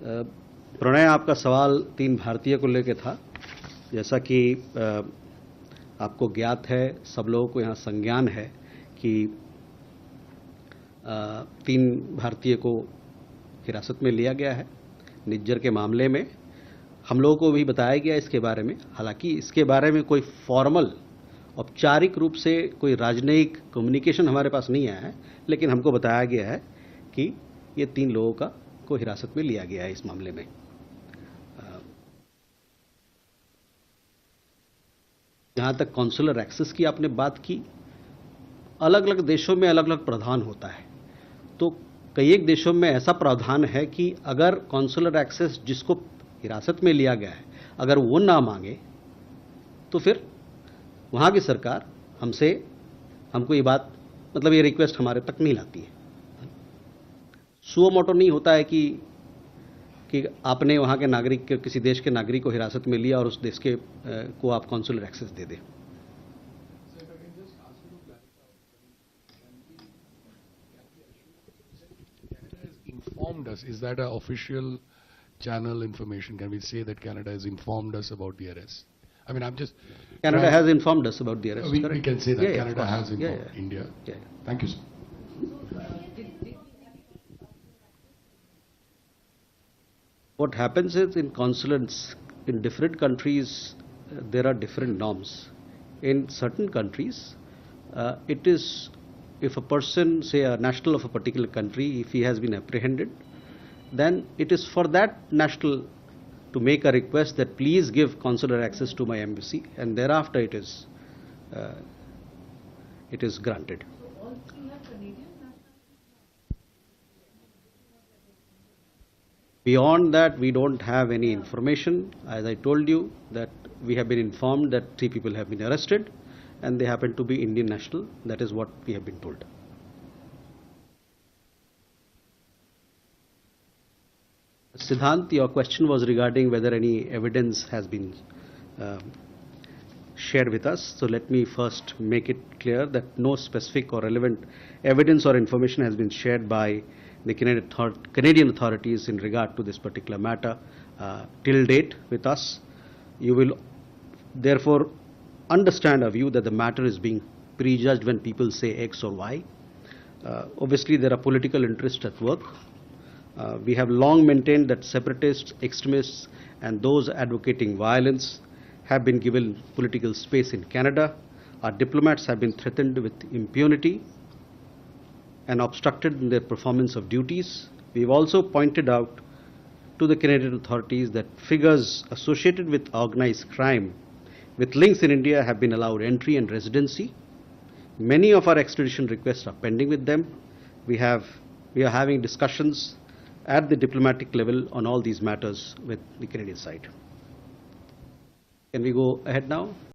प्रणय, आपका सवाल 3 भारतीय को लेकर था। जैसा कि आपको ज्ञात है, सब लोगों को यहाँ संज्ञान है कि 3 भारतीय को हिरासत में लिया गया है निज्जर के मामले में। हम लोगों को भी बताया गया इसके बारे में। हालांकि इसके बारे में कोई फॉर्मल औपचारिक रूप से कोई राजनयिक कम्युनिकेशन हमारे पास नहीं आया है, लेकिन हमको बताया गया है कि ये 3 लोगों को हिरासत में लिया गया है इस मामले में। जहां तक कॉन्सुलर एक्सेस की आपने बात की, अलग अलग देशों में अलग अलग प्रावधान होता है। तो कई एक देशों में ऐसा प्रावधान है कि अगर कॉन्सुलर एक्सेस जिसको हिरासत में लिया गया है, अगर वो ना मांगे तो फिर वहां की सरकार हमको ये बात, मतलब ये रिक्वेस्ट हमारे तक नहीं लाती है। सुओ मोटो नहीं होता है कि आपने वहां के नागरिक, किसी देश के नागरिक को हिरासत में लिया और उस देश के को आप कॉन्सुलर एक्सेस दे दें। Informed us. Is that an official channel information? Can we say that Canada has informed us about the arrest? I mean, I'm just... Canada has informed us about the arrest. We can say that yeah, Canada has informed India. Yeah. Thank you, sir. What happens is, in consulates in different countries, there are different norms. In certain countries, it is, if a person, say a national of a particular country, if he has been apprehended, then it is for that national to make a request that please give consular access to my embassy, and thereafter it is granted. So all 3 are Canadian nationals? Beyond that, we don't have any information. As I told you, that we have been informed that 3 people have been arrested and they happen to be Indian national. That is what we have been told. Siddhant, your question was regarding whether any evidence has been shared with us. So let me first make it clear that no specific or relevant evidence or information has been shared by the Canadian authorities in regard to this particular matter till date with us. You will therefore understand our view that the matter is being prejudged when people say X or Y. Obviously, there are political interests at work. We have long maintained that separatists, extremists, and those advocating violence have been given political space in Canada. Our diplomats have been threatened with impunity and obstructed in their performance of duties. We've also pointed out to the Canadian authorities that figures associated with organized crime with links in India have been allowed entry and residency. Many of our extradition requests are pending with them. We are having discussions at the diplomatic level on all these matters with the Canadian side. Can we go ahead now?